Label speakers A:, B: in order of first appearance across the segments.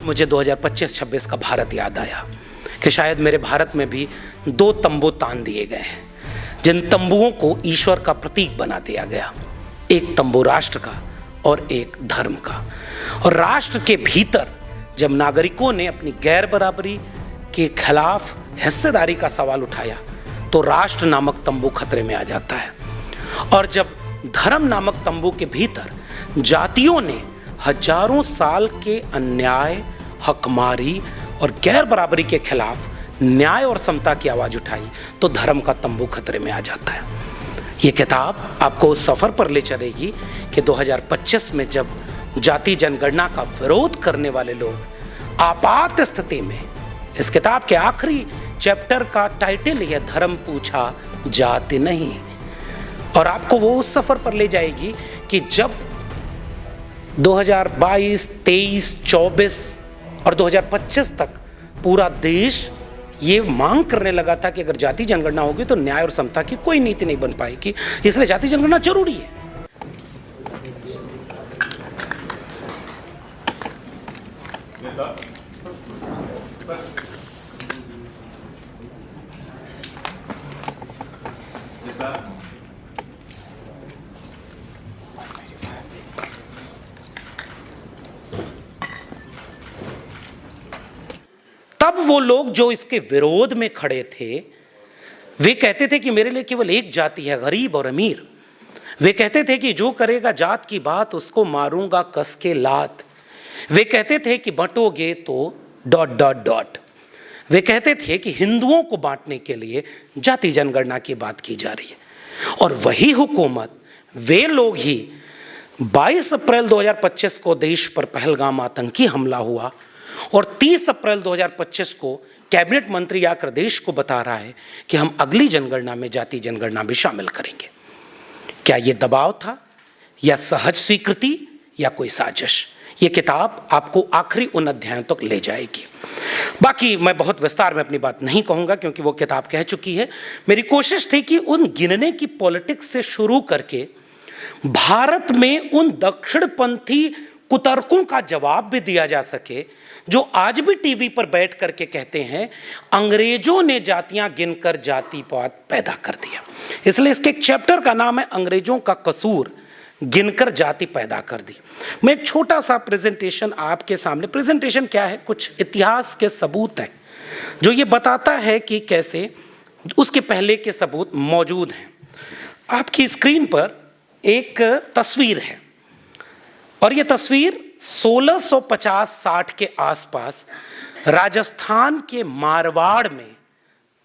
A: मुझे 2025-26 का भारत याद आया कि शायद मेरे भारत में भी 2 तंबू तान दिए गए हैं, जिन तंबुओं को ईश्वर का प्रतीक बना दिया गया। एक तंबू राष्ट्र का और एक धर्म का। और राष्ट्र के भीतर जब नागरिकों ने अपनी गैर बराबरी के खिलाफ हिस्सेदारी का सवाल उठाया तो राष्ट्र नामक तंबू खतरे में आ जाता है। और जब धर्म नामक तंबू के भीतर जातियों ने हजारों साल के अन्याय, हकमारी और गैर बराबरी के खिलाफ न्याय और समता की आवाज उठाई तो धर्म का तंबू खतरे में आ जाता है। ये किताब आपको उस सफर पर ले चलेगी कि 2025 में जब जाति जनगणना का विरोध करने वाले लोग आपात स्थिति में, इस किताब के आखिरी चैप्टर का टाइटल है धर्म पूछा जाति नहीं, और आपको वो उस सफर पर ले जाएगी कि जब 2022, 23, 24 और 2025 तक पूरा देश ये मांग करने लगा था कि अगर जाति जनगणना होगी तो न्याय और समता की कोई नीति नहीं बन पाएगी, इसलिए जाति जनगणना जरूरी है। तब वो लोग जो इसके विरोध में खड़े थे वे कहते थे कि मेरे लिए केवल एक जाति है, गरीब और अमीर। वे कहते थे कि जो करेगा जात की बात उसको मारूंगा कस के लात। वे कहते थे कि बंटोगे तो ... वे कहते थे कि हिंदुओं को बांटने के लिए जाति जनगणना की बात की जा रही है। और वही हुकूमत, वे लोग ही 22 अप्रैल 2025 को देश पर पहलगाम आतंकी हमला हुआ और 30 अप्रैल 2025 को कैबिनेट मंत्री आकर देश को बता रहा है कि हम अगली जनगणना में जाति जनगणना भी शामिल करेंगे। क्या ये दबाव था या सहज स्वीकृति या कोई साजिश? ये किताब आपको आखिरी उन अध्यायों तक ले जाएगी। बाकी मैं बहुत विस्तार में अपनी बात नहीं कहूँगा क्योंकि वो किताब कह चुकी है। मेरी कोशिश थी कि उन गिनने की पॉलिटिक्स से शुरू करके भारत में उन दक्षिणपंथी कुतर्कों का जवाब भी दिया जा सके जो आज भी टीवी पर बैठ करके कहते हैं अंग्रेजों ने जातियां गिनकर जातिवाद पैदा कर दिया। इसलिए इसके एक चैप्टर का नाम है अंग्रेजों का कसूर, गिनकर जाति पैदा कर दी। मैं एक छोटा सा प्रेजेंटेशन आपके सामने, प्रेजेंटेशन क्या है, कुछ इतिहास के सबूत हैं जो ये बताता है कि कैसे उसके पहले के सबूत मौजूद हैं। आपकी स्क्रीन पर एक तस्वीर है और ये तस्वीर 1650-60 के आसपास राजस्थान के मारवाड़ में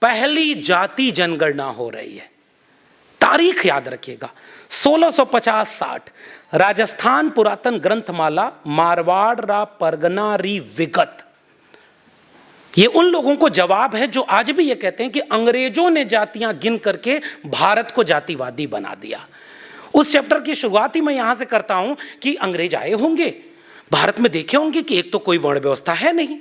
A: पहली जाति जनगणना हो रही है। तारीख याद रखिएगा, 1650-60, राजस्थान पुरातन ग्रंथमाला मारवाड़ रा परगना री विगत। ये उन लोगों को जवाब है जो आज भी ये कहते हैं कि अंग्रेजों ने जातियां गिन करके भारत को जातिवादी बना दिया। उस चैप्टर की शुरुआत ही मैं यहां से करता हूं कि अंग्रेज आए होंगे, भारत में देखे होंगे कि एक तो कोई वर्ण व्यवस्था है नहीं,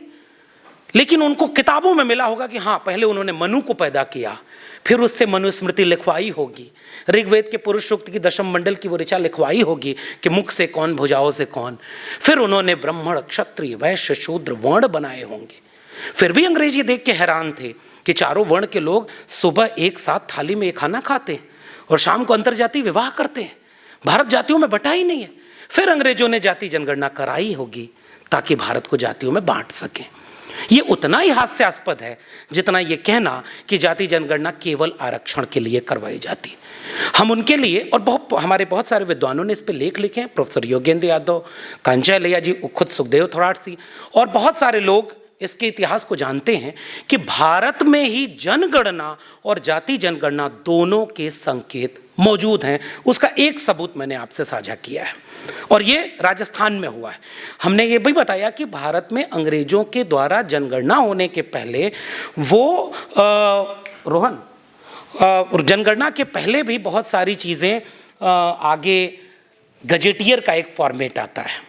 A: लेकिन उनको किताबों में मिला होगा कि हाँ पहले उन्होंने मनु को पैदा किया, फिर उससे मनुस्मृति लिखवाई होगी, ऋग्वेद के पुरुष सूक्त की दशम मंडल की वो ऋचा लिखवाई होगी कि मुख से कौन भुजाओं से कौन, फिर उन्होंने ब्राह्मण, क्षत्रिय, वैश्य, शूद्र वर्ण बनाए होंगे। फिर भी अंग्रेज ये देख के हैरान थे कि चारों वर्ण के लोग सुबह एक साथ थाली में एक खाना खाते हैं और शाम को अंतरजातीय विवाह करते हैं। भारत जातियों में बंटा ही नहीं है। फिर अंग्रेजों ने जाति जनगणना कराई होगी ताकि भारत को जातियों में बांट सकें। ये उतना ही हास्यास्पद है जितना ये कहना कि जाति जनगणना केवल आरक्षण के लिए करवाई जाती। हम उनके लिए, और हमारे बहुत सारे विद्वानों ने इस पे लेख लिखे हैं, प्रोफेसर योगेंद्र यादव, कांचा लिया जी, खुद सुखदेव थोराट और बहुत सारे लोग इसके इतिहास को जानते हैं कि भारत में ही जनगणना और जाति जनगणना दोनों के संकेत मौजूद हैं। उसका एक सबूत मैंने आपसे साझा किया है और ये राजस्थान में हुआ है। हमने ये भी बताया कि भारत में अंग्रेजों के द्वारा जनगणना होने के पहले वो जनगणना के पहले भी बहुत सारी चीज़ें आगे गजेटियर का एक फॉर्मेट आता है।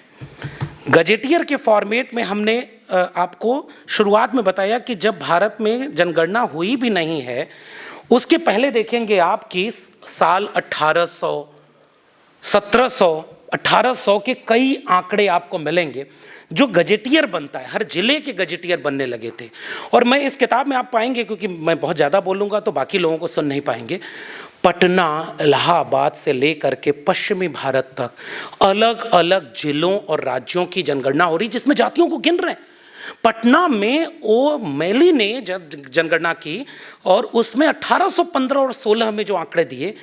A: गजेटियर के फॉर्मेट में हमने आपको शुरुआत में बताया कि जब भारत में जनगणना हुई भी नहीं है उसके पहले देखेंगे आप कि साल 1800, 1700, 1800 के कई आंकड़े आपको मिलेंगे जो गजेटियर बनता है, हर जिले के गजेटियर बनने लगे थे। और मैं इस किताब में आप पाएंगे, क्योंकि मैं बहुत ज़्यादा बोलूँगा तो बाकी लोगों को सुन नहीं पाएंगे, पटना, इलाहाबाद से लेकर के पश्चिमी भारत तक अलग अलग जिलों और राज्यों की जनगणना हो रही, जिसमें जातियों को गिन रहे हैं। पटना में ओ मैली ने जब जनगणना की और उसमें 1815 और 16 में जो आंकड़े दिए,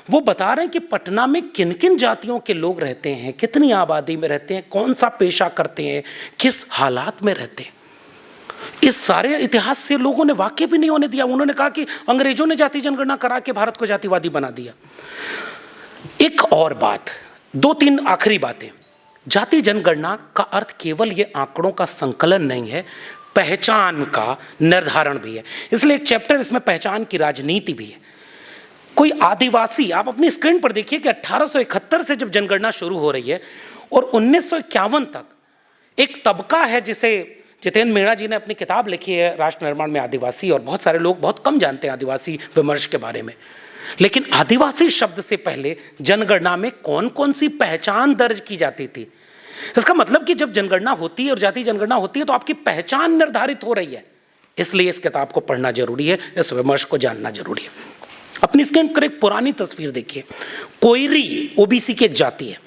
A: वो बता रहे हैं कि पटना में किन किन जातियों के लोग रहते हैं, कितनी आबादी में रहते हैं, कौन सा पेशा करते हैं, किस हालात में रहते हैं। इस सारे इतिहास से लोगों ने वाकिफ भी नहीं होने दिया। उन्होंने कहा कि अंग्रेजों ने जाति जनगणना करा के भारत को जातिवादी बना दिया। एक और बात, 2-3 आखिरी बातें। जाति जनगणना का अर्थ केवल ये आंकड़ों का संकलन नहीं है, पहचान का निर्धारण भी है। इसलिए एक चैप्टर इसमें पहचान की राजनीति भी है। कोई आदिवासी, आप अपनी स्क्रीन पर देखिए कि 1871 से जब जनगणना शुरू हो रही है और 1951 तक एक तबका है जिसे जितेंद्र मीणा जी ने अपनी किताब लिखी है राष्ट्र निर्माण में आदिवासी, और बहुत सारे लोग बहुत कम जानते हैं आदिवासी विमर्श के बारे में। लेकिन आदिवासी शब्द से पहले जनगणना में कौन कौन सी पहचान दर्ज की जाती थी। इसका मतलब कि जब जनगणना होती है और जाति जनगणना होती है तो आपकी पहचान निर्धारित हो रही है। इसलिए इस किताब को पढ़ना जरूरी है, इस विमर्श को जानना जरूरी है। अपनी स्क्रीन पर एक पुरानी तस्वीर देखिए। कोयरी ओबीसी की एक जाति है,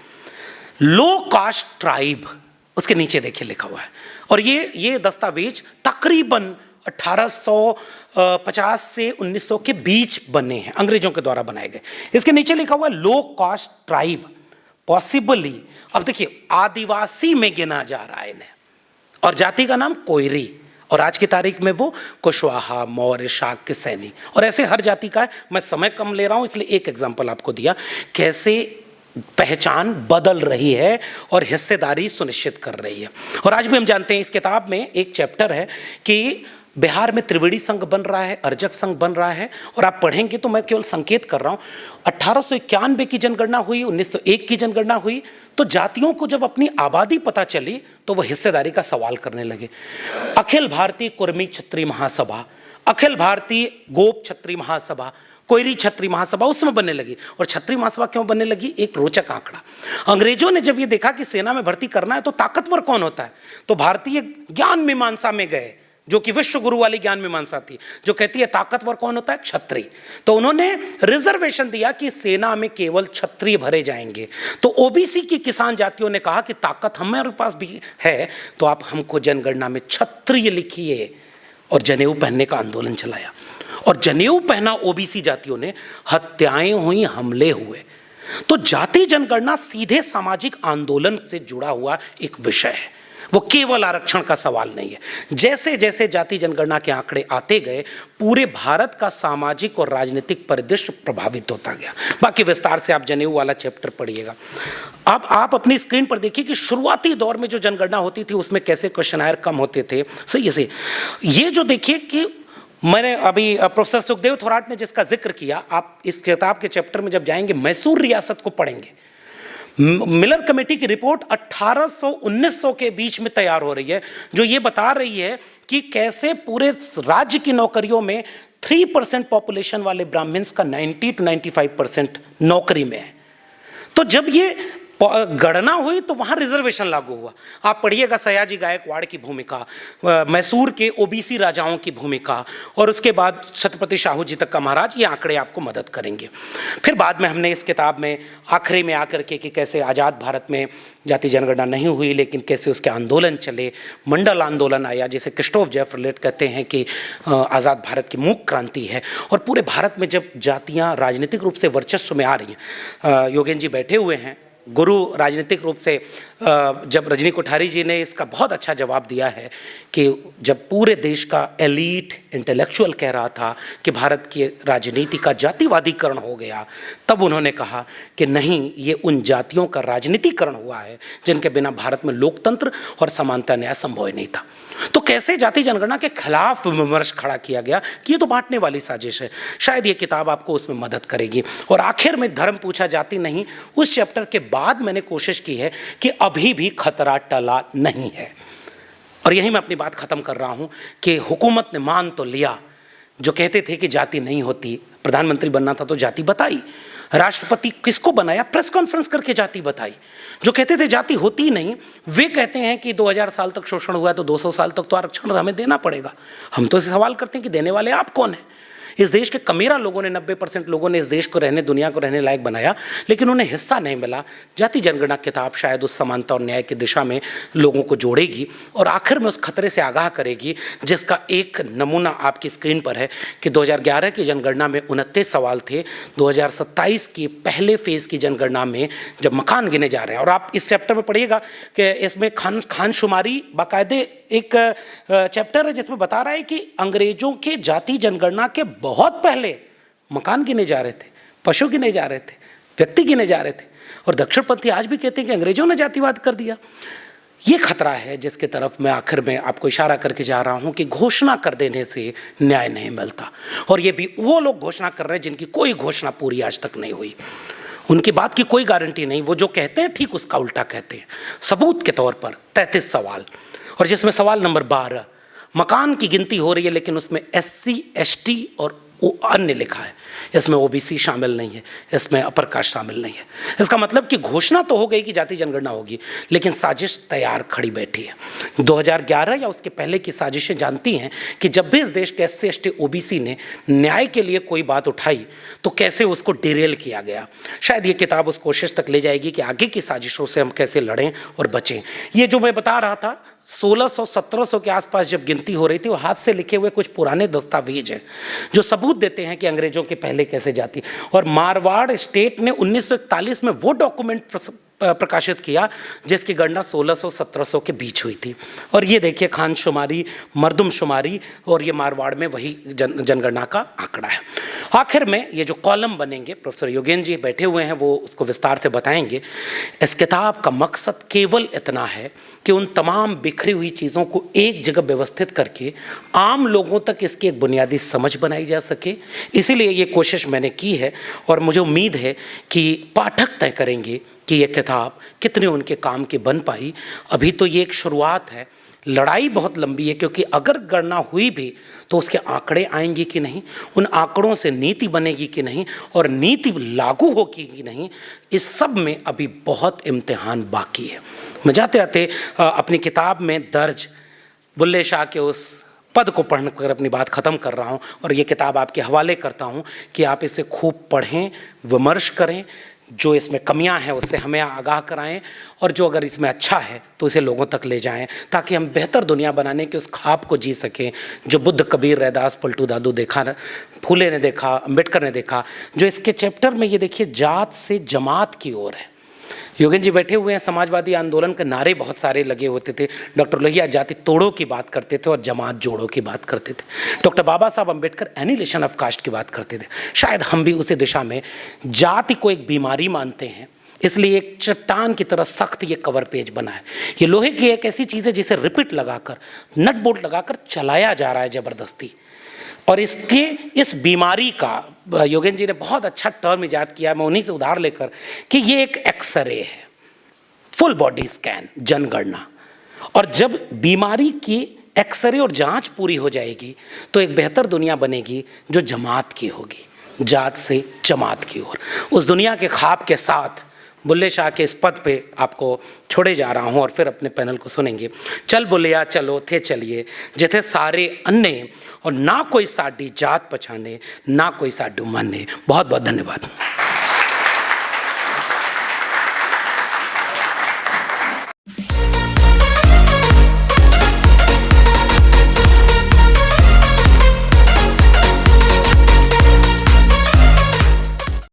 A: लो कास्ट ट्राइब, उसके नीचे देखिए लिखा हुआ है। और ये दस्तावेज तकरीबन 1850 से 1900 के बीच बने हैं, अंग्रेजों के द्वारा बनाए गए। इसके नीचे लिखा हुआ है लो कास्ट ट्राइब पॉसिबली। अब देखिए आदिवासी में गिना जा रहा है इन्हें, और जाति का नाम कोयरी, और आज की तारीख में वो कुशवाहा, मौर्य, शाक्य, सैनी, और ऐसे हर जाति का है। मैं समय कम ले रहा हूं इसलिए एक एग्जांपल आपको दिया, कैसे पहचान बदल रही है और हिस्सेदारी सुनिश्चित कर रही है। और आज भी हम जानते हैं, इस किताब में एक चैप्टर है कि बिहार में त्रिवेणी संघ बन रहा है, अर्जक संघ बन रहा है, और आप पढ़ेंगे तो मैं केवल संकेत कर रहा हूँ। 1891 की जनगणना हुई, 1901 की जनगणना हुई, तो जातियों को जब अपनी आबादी पता चली तो वो हिस्सेदारी का सवाल करने लगे। अखिल भारतीय कुर्मी क्षत्रिय महासभा, अखिल भारतीय गोप क्षत्रिय महासभा, कोयरी क्षत्रिय महासभा उस समय बनने लगी। और क्षत्रिय महासभा क्यों बनने लगी, एक रोचक आंकड़ा। अंग्रेजों ने जब ये देखा कि सेना में भर्ती करना है तो ताकतवर कौन होता है, तो भारतीय ज्ञान मीमांसा में गए, जो कि विश्व गुरु वाली ज्ञान मीमांसा थी, जो कहती है ताकतवर कौन होता है, क्षत्रिय। तो उन्होंने रिजर्वेशन दिया कि सेना में केवल क्षत्रिय भरे जाएंगे। तो ओबीसी की किसान जातियों ने कहा कि ताकत हमारे पास भी है, तो आप हमको जनगणना में क्षत्रिय लिखिए, और जनेऊ पहनने का आंदोलन चलाया। और जनेऊ पहना ओबीसी जातियों ने, हत्याएं हुई, हमले हुए। तो जाति जनगणना सीधे सामाजिक आंदोलन से जुड़ा हुआ एक विषय है, वो केवल आरक्षण का सवाल नहीं है। जैसे जैसे जाति जनगणना के आंकड़े आते गए, पूरे भारत का सामाजिक और राजनीतिक परिदृश्य प्रभावित होता गया। बाकी विस्तार से आप जनेऊ वाला चैप्टर पढ़िएगा। अब आप अपनी स्क्रीन पर देखिए कि शुरुआती दौर में जो जनगणना होती थी उसमें कैसे क्वेश्चनायर कम होते थे। सही है। ये जो देखिए कि मैंने अभी प्रोफेसर सुखदेव थोराट ने जिसका जिक्र किया, आप इस किताब के चैप्टर में जब जाएंगे मैसूर रियासत को पढ़ेंगे। मिलर कमेटी की रिपोर्ट 1800-1900 के बीच में तैयार हो रही है, जो ये बता रही है कि कैसे पूरे राज्य की नौकरियों में 3% पॉपुलेशन वाले ब्राह्मण्स का 90-95% नौकरी में है। तो जब ये गणना हुई तो वहाँ रिजर्वेशन लागू हुआ। आप पढ़िएगा सयाजी गायकवाड़ की भूमिका, मैसूर के ओबीसी राजाओं की भूमिका, और उसके बाद छत्रपति शाहू जी तक का महाराज, ये आंकड़े आपको मदद करेंगे। फिर बाद में हमने इस किताब में आखिरी में आकर के कि कैसे आज़ाद भारत में जाति जनगणना नहीं हुई, लेकिन कैसे उसके आंदोलन चले, मंडल आंदोलन आया, जिसे क्रिस्टोफ जेफरलेट कहते हैं कि आज़ाद भारत की मूक क्रांति है। और पूरे भारत में जब जातियाँ राजनीतिक रूप से वर्चस्व में आ रही हैं, योगेन जी बैठे हुए हैं, गुरु राजनीतिक रूप से, जब रजनी कोठारी जी ने इसका बहुत अच्छा जवाब दिया है कि जब पूरे देश का एलीट इंटेलेक्चुअल कह रहा था कि भारत की राजनीति का जातिवादीकरण हो गया, तब उन्होंने कहा कि नहीं, ये उन जातियों का राजनीतिकरण हुआ है जिनके बिना भारत में लोकतंत्र और समानता न्याय संभव ही नहीं था। तो कैसे जाति जनगणना के खिलाफ विमर्श खड़ा किया गया कि ये तो बांटने वाली साजिश है। शायद ये किताब आपको उसमें मदद करेगी। और आखिर में धर्म पूछा जाति नहीं, उस चैप्टर के बाद मैंने कोशिश की है कि अभी भी खतरा टला नहीं है। और यही मैं अपनी बात खत्म कर रहा हूँ कि हुकूमत ने मान तो लिया, जो कहते थे कि जाति नहीं होती, प्रधानमंत्री बनना था तो जाति बताई, राष्ट्रपति किसको बनाया? प्रेस कॉन्फ्रेंस करके जाति बताई। जो कहते थे जाति होती ही नहीं, वे कहते हैं कि 2000 साल तक शोषण हुआ है तो 200 साल तक तो आरक्षण हमें देना पड़ेगा। हम तो इसे सवाल करते हैं कि देने वाले आप कौन हैं? इस देश के कमीरा लोगों ने, 90% लोगों ने इस देश को रहने, दुनिया को रहने लायक बनाया, लेकिन उन्हें हिस्सा नहीं मिला। जाति जनगणना किताब शायद उस समानता और न्याय की दिशा में लोगों को जोड़ेगी और आखिर में उस खतरे से आगाह करेगी, जिसका एक नमूना आपकी स्क्रीन पर है कि 2011 की जनगणना में 29 सवाल थे। 2027 की पहले फेज की जनगणना में जब मकान गिने जा रहे हैं, और आप इस चैप्टर में पढ़िएगा कि इसमें खानशुमारी बाकायदे एक चैप्टर है जिसमें बता रहा है कि अंग्रेजों के जाति जनगणना के बहुत पहले मकान गिने जा रहे थे, पशु गिने जा रहे थे, व्यक्ति गिने जा रहे थे। और दक्षिणपंथी आज भी कहते हैं कि अंग्रेजों ने जातिवाद कर दिया। ये खतरा है जिसके तरफ मैं आखिर में आपको इशारा करके जा रहा हूं कि घोषणा कर देने से न्याय नहीं मिलता। और ये भी वो लोग घोषणा कर रहे हैं जिनकी कोई घोषणा पूरी आज तक नहीं हुई, उनकी बात की कोई गारंटी नहीं। वो जो कहते हैं ठीक उसका उल्टा कहते हैं। सबूत के तौर पर 33 सवाल, और जिसमें सवाल नंबर 12, मकान की गिनती हो रही है लेकिन उसमें SC, ST और अन्य लिखा है, इसमें OBC शामिल नहीं है, इसमें अपर कास्ट शामिल नहीं है। इसका मतलब कि घोषणा तो हो गई कि जाति जनगणना होगी, लेकिन साजिश तैयार खड़ी बैठी है। 2011 या उसके पहले की साजिशें जानती हैं कि जब भी इस देश के SC, ST, OBC ने न्याय के लिए कोई बात उठाई तो कैसे उसको डिरेल किया गया। शायद ये किताब उस कोशिश तक ले जाएगी कि आगे की साजिशों से हम कैसे लड़ें और बचें। ये जो मैं बता रहा था 1600-1700 के आसपास जब गिनती हो रही थी, वो हाथ से लिखे हुए कुछ पुराने दस्तावेज हैं जो सबूत देते हैं कि अंग्रेजों के पहले कैसे जाति। और मारवाड़ स्टेट ने 1941 में वो डॉक्यूमेंट प्रकाशित किया जिसकी गणना 1600-1700 के बीच हुई थी। और ये देखिए खानशुमारी, मर्दमशुमारी, और ये मारवाड़ में वही जनगणना का आंकड़ा है। आखिर में ये जो कॉलम बनेंगे, प्रोफेसर योगेन जी बैठे हुए हैं, वो उसको विस्तार से बताएंगे। इस किताब का मकसद केवल इतना है कि उन तमाम बिखरी हुई चीज़ों को एक जगह व्यवस्थित करके आम लोगों तक इसकी एक बुनियादी समझ बनाई जा सके। इसीलिए ये कोशिश मैंने की है और मुझे उम्मीद है कि पाठक तय करेंगे कि ये किताब कितने उनके काम की बन पाई। अभी तो ये एक शुरुआत है, लड़ाई बहुत लंबी है, क्योंकि अगर गणना हुई भी तो उसके आंकड़े आएंगे कि नहीं, उन आंकड़ों से नीति बनेगी कि नहीं, और नीति लागू होगी कि नहीं, इस सब में अभी बहुत इम्तिहान बाकी है। मैं जाते जाते अपनी किताब में दर्ज बुल्ले शाह के उस पद को पढ़कर अपनी बात ख़त्म कर रहा हूँ, और ये किताब आपके हवाले करता हूँ कि आप इसे खूब पढ़ें, विमर्श करें, जो इसमें कमियां हैं उससे हमें आगाह कराएं, और जो अगर इसमें अच्छा है तो इसे लोगों तक ले जाएं, ताकि हम बेहतर दुनिया बनाने के उस ख्वाब को जी सकें जो बुद्ध, कबीर, रैदास, पलटू दादू देखा, फूले ने देखा, अम्बेडकर ने देखा। जो इसके चैप्टर में ये देखिए जात से जमात की ओर है। योगेन जी बैठे हुए हैं, समाजवादी आंदोलन के नारे बहुत सारे लगे होते थे। डॉक्टर लोहिया जाति तोड़ो की बात करते थे और जमात जोड़ो की बात करते थे। Doctor Baba Saheb Ambedkar annihilation of cast की बात करते थे। शायद हम भी उसी दिशा में जाति को एक बीमारी मानते हैं, इसलिए एक चट्टान की तरह सख्त ये कवर पेज बना है। ये लोहे की एक ऐसी चीज़ है जिसे रिपिट लगाकर, नट बोल्ट लगाकर चलाया जा रहा है ज़बरदस्ती। और इसके इस बीमारी का योगेन जी ने बहुत अच्छा टर्म इजाद किया, मैं उन्हीं से उधार लेकर, कि ये एक एक्सरे है, फुल बॉडी स्कैन, जनगणना। और जब बीमारी की एक्सरे और जांच पूरी हो जाएगी तो एक बेहतर दुनिया बनेगी जो जमात की होगी, जात से जमात की ओर। उस दुनिया के ख्वाब के साथ बुल्ले शाह के इस पद पे आपको छोड़े जा रहा हूँ, और फिर अपने पैनल को सुनेंगे। चल बुलिया चलो थे चलिए, जिथे सारे अन्य, और ना कोई साडी जात पछाने, ना कोई साडू माने। बहुत बहुत धन्यवाद।